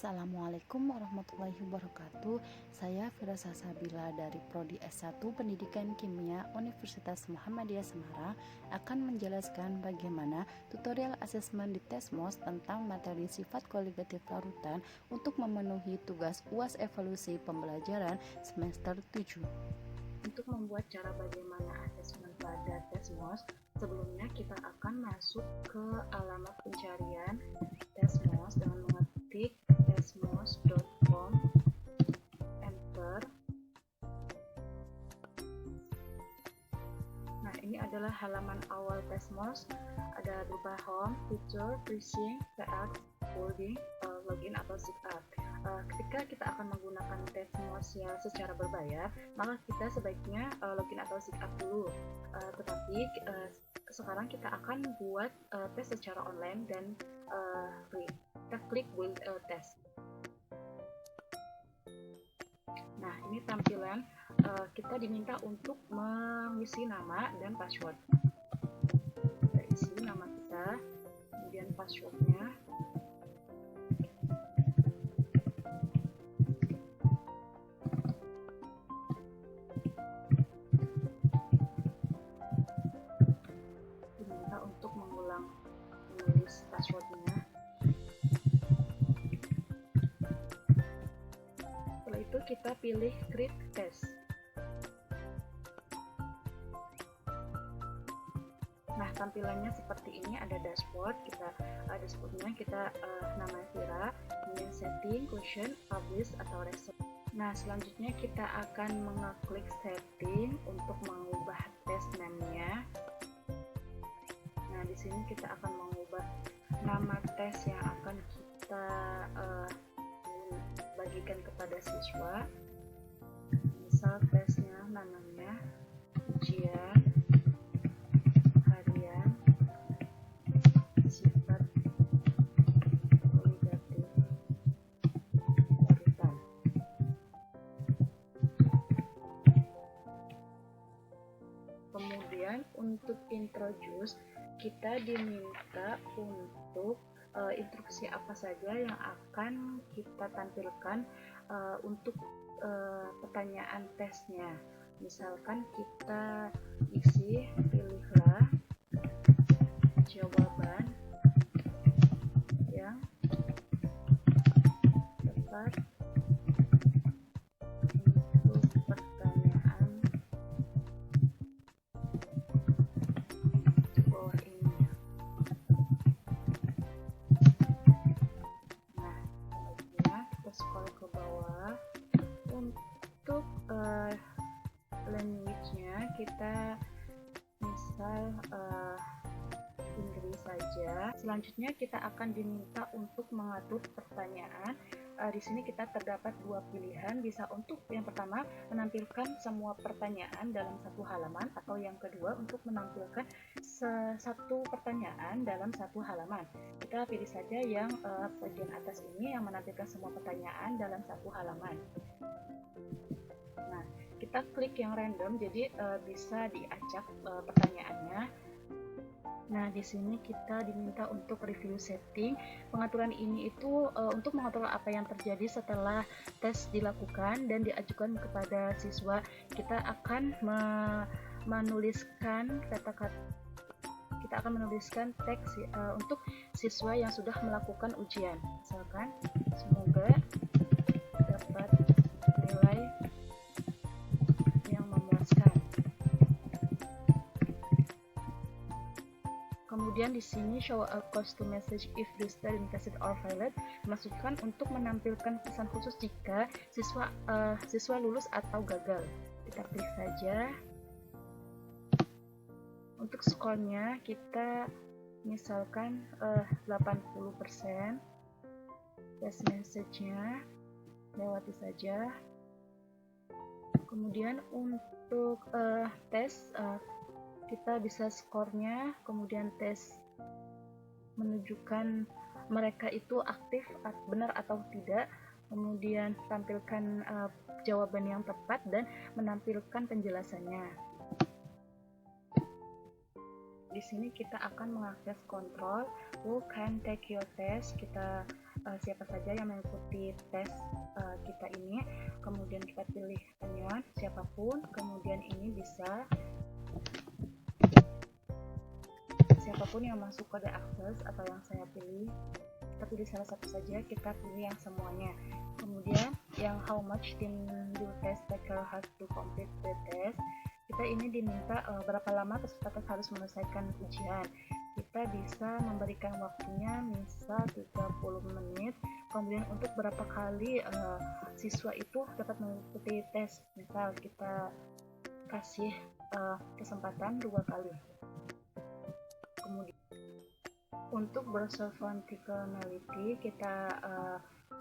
Assalamualaikum warahmatullahi wabarakatuh. Saya Firasa Sabila dari Prodi S1 Pendidikan Kimia Universitas Muhammadiyah Semarang akan menjelaskan bagaimana tutorial asesmen di TESMOS tentang materi sifat kualitatif larutan untuk memenuhi tugas UAS evaluasi pembelajaran semester 7. Untuk membuat cara bagaimana asesmen pada TESMOS, sebelumnya kita akan masuk ke alamat pencarian TESMOS dengan mengetik tesmos.com, enter. Nah, ini adalah halaman awal TESMOS. Ada berupa home, feature, pricing, PR, folding, login atau sign up. Ketika kita akan menggunakan TESMOS yang secara berbayar, maka kita sebaiknya login atau sign up dulu. Tetapi sekarang kita akan buat tes secara online dan free. Kita klik build a test. Nah, ini tampilan kita diminta untuk mengisi nama dan password. Kita isi nama kita, kemudian passwordnya. Diminta untuk menulis passwordnya. Itu kita pilih create test. Nah, tampilannya seperti ini, ada dashboard. Dashboardnya kita nama Vira, kemudian setting, question, publish atau result. Nah, selanjutnya kita akan mengeklik setting untuk mengubah test name-nya. Nah, di sini kita akan mengubah nama tes yang akan kita bagikan kepada siswa. Misal tesnya namanya ujian harian sifat kualitatif larutan. Kemudian untuk introduce, kita diminta untuk instruksi apa saja yang akan kita tampilkan untuk pertanyaan tesnya. Misalkan kita isi, pilihlah jawaban yang tepat untuk pertanyaan di bawah ini. Scroll ke bawah. Untuk language-nya kita misal Inggris saja. Selanjutnya kita akan diminta untuk mengatur pertanyaan. Di sini kita terdapat dua pilihan, bisa untuk yang pertama menampilkan semua pertanyaan dalam satu halaman, atau yang kedua untuk menampilkan satu pertanyaan dalam satu halaman. Kita pilih saja yang bagian atas ini yang menampilkan semua pertanyaan dalam satu halaman. Nah, kita klik yang random, jadi bisa diacak pertanyaannya. Nah, di sini kita diminta untuk review setting. Pengaturan ini itu untuk mengatur apa yang terjadi setelah tes dilakukan dan diajukan kepada siswa. Kita akan menuliskan kata-kata, kita akan menuliskan teks untuk siswa yang sudah melakukan ujian. Misalkan, semoga dapat nilai yang memuaskan. Kemudian di sini show a cost to message if registered in cassette or violet, dimaksudkan untuk menampilkan pesan khusus jika siswa lulus atau gagal. Kita klik saja. Untuk skornya kita misalkan 80%. Test message-nya lewati saja. Kemudian untuk tes kita bisa skornya, kemudian tes menunjukkan mereka itu aktif, benar atau tidak, kemudian tampilkan jawaban yang tepat dan menampilkan penjelasannya. Di sini kita akan mengakses kontrol who can take your test. Kita siapa saja yang mengikuti tes kita ini, kemudian kita pilih anion siapapun, kemudian ini bisa siapapun yang masuk kode akses atau yang saya pilih, kita pilih salah satu saja, kita pilih yang semuanya. Kemudian yang how much team do test taker has to complete the test, kita ini diminta berapa lama peserta tes harus menyelesaikan ujian. Kita bisa memberikan waktunya misal 30 menit, kemudian untuk berapa kali siswa itu dapat mengikuti tes, misal kita kasih kesempatan 2 kali. Kemudian untuk browser functionality kita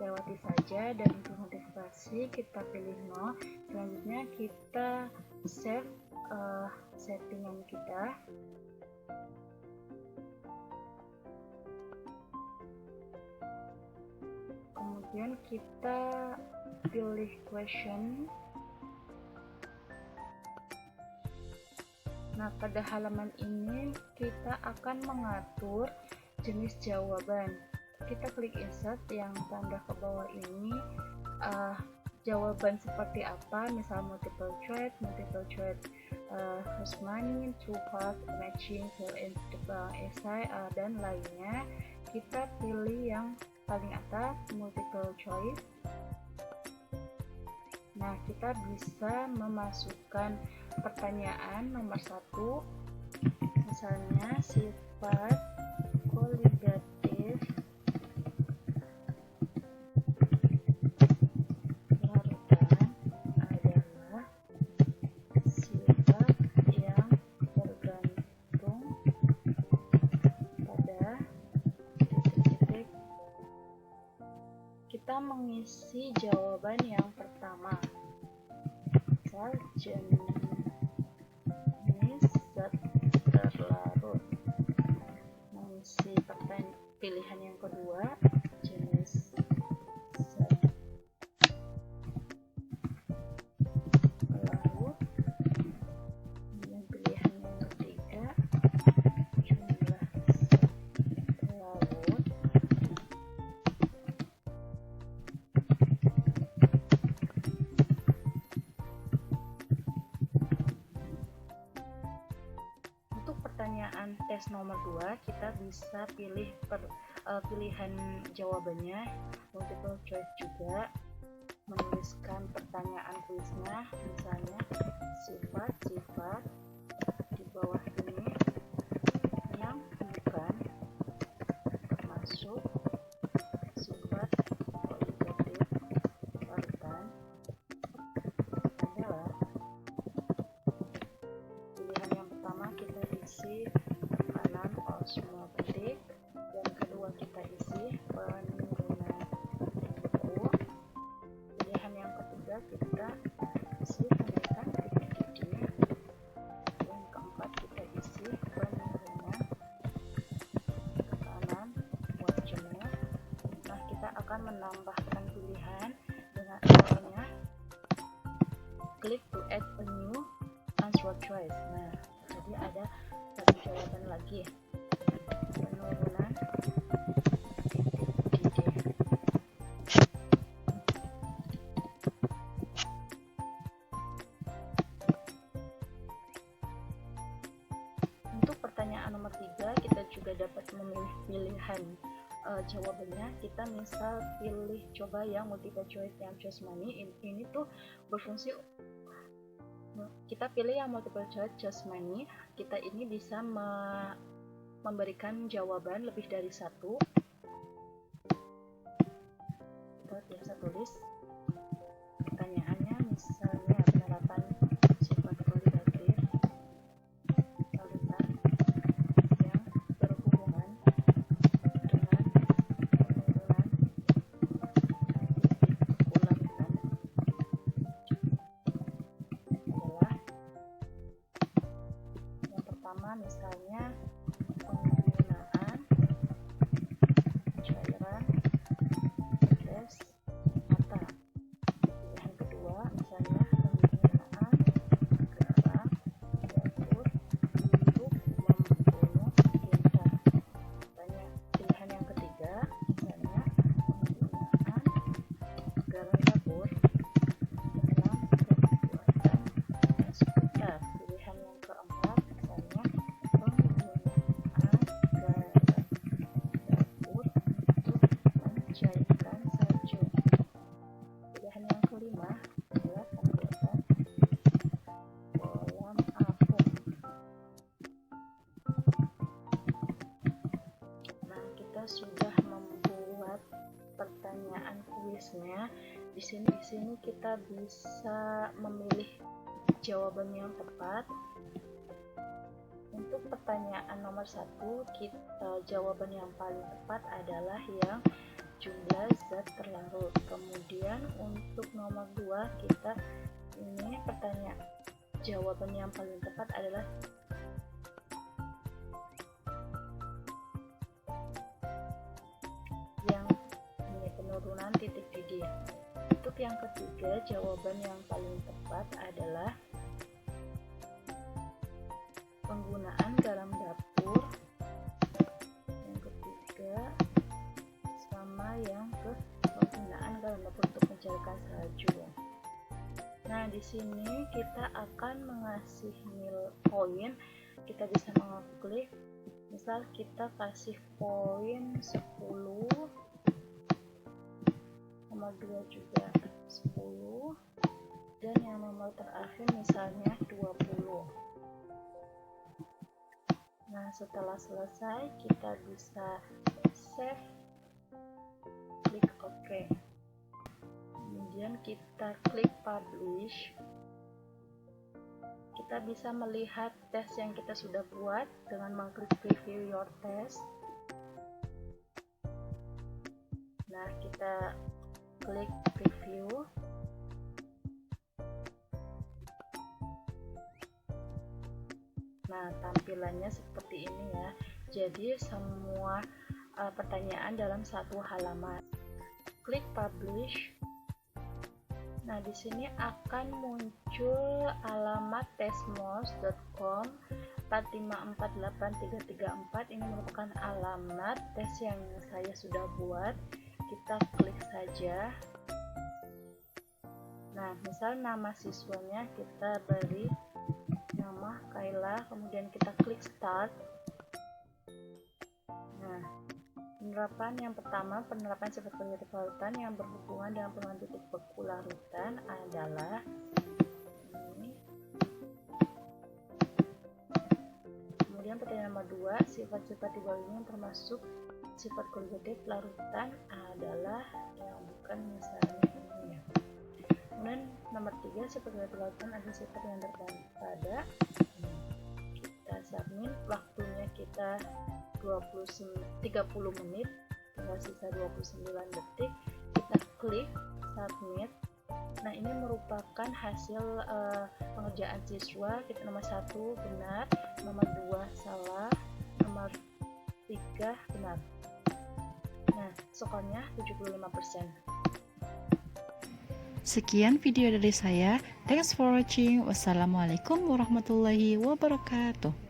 lewati saja, dan untuk notifikasi kita pilih no. Selanjutnya kita save settingan kita. Kemudian kita pilih question. Nah, pada halaman ini kita akan mengatur jenis jawaban. Kita klik insert yang tanda ke bawah ini, jawaban seperti apa, misal multiple choice, first money, true false, matching, fill in the blank essay, dan lainnya. Kita pilih yang paling atas, multiple choice. Nah, kita bisa memasukkan pertanyaan nomor 1, misalnya sifat koligatif larutan adalah sifat yang tergantung pada titik. Kita mengisi jawaban yang pertama, misal jenis zat terlarut. Mengisi pilihan yang kedua, jenis zat larut. Kemudian pilihan yang ketiga, jumlah zat larut. Pertanyaan tes nomor 2, kita bisa pilih pilihan jawabannya, multiple choice juga, menuliskan pertanyaan kuisnya, misalnya sifat-sifat di bawah ini yang bukan termasuk sifat koligatif larutan adalah. Pilihan yang pertama kita isi kanan semua titik, yang kedua kita isi penurunan info. Pilihan yang ketiga kita isi kenaikan titik-titik. Yang keempat kita isi penurunan tekanan buat jenuh. Nah, kita akan menambahkan pilihan dengan caranya klik to add a new answer choice. Nah, jadi ada satu jawaban lagi, penurunan titik-titik. Untuk pertanyaan nomor 3, kita juga dapat memilih pilihan jawabannya. Kita misal pilih coba yang multiple choice yang choose money. Ini tuh berfungsi, kita pilih yang multiple choice choose money, kita ini bisa memberikan jawaban lebih dari satu. Kita biasa tulis pertanyaannya, misalnya penerapan sifat koligatif larutan yang berhubungan dengan penurunan titik ulangan adalah yang pertama, misalnya penggunaan cairan tes mata. Pilihan kedua, misalnya penggunaan garam dapur untuk membunuh tinta. Pilihan yang ketiga, misalnya kuisnya. Di sini kita bisa memilih jawaban yang tepat. Untuk pertanyaan nomor 1, jawaban yang paling tepat adalah yang jumlah zat terlarut. Kemudian untuk nomor 2, jawaban yang paling tepat adalah yang ini, penurunan titik didih. Untuk yang ketiga, jawaban yang paling tepat adalah penggunaan garam dapur. Yang ketiga sama yang penggunaan garam dapur untuk mencairkan salju. Nah, di sini kita akan mengasih poin. Kita bisa mengklik, misal kita kasih poin 10, nomor 2 juga 10, dan yang nomor terakhir misalnya 20. Nah, setelah selesai kita bisa save, klik OK. Kemudian kita klik publish. Kita bisa melihat tes yang kita sudah buat dengan mengklik preview your test. Nah, kita klik preview. Nah, tampilannya seperti ini ya. Jadi semua pertanyaan dalam satu halaman. Klik publish. Nah, di sini akan muncul alamat tesmos.com 4548334. Ini merupakan alamat tes yang saya sudah buat. Kita klik saja. Nah, misal nama siswanya kita beri nama Kayla, kemudian kita klik start. Nah, penerapan yang pertama, penerapan sifat kognitif larutan yang berhubungan dengan penentuan titik beku larutan adalah ini. Kemudian pertanyaan nomor 2, sifat-sifat di bawah ini yang termasuk sifat kognitif larutan adalah yang bukan misalnya ini ya. Kemudian nomor 3, sifat kognitif larutan adalah sifat yang terkait pada. Kita submit, waktunya kita 30 menit, tinggal sisa 29 detik. Kita klik submit. Nah, ini merupakan hasil pengerjaan siswa. Kita nomor 1 benar, nomor 2 salah, nomor 3 benar. Nah, skornya 75%. Sekian video dari saya. Thanks for watching. Wassalamualaikum warahmatullahi wabarakatuh.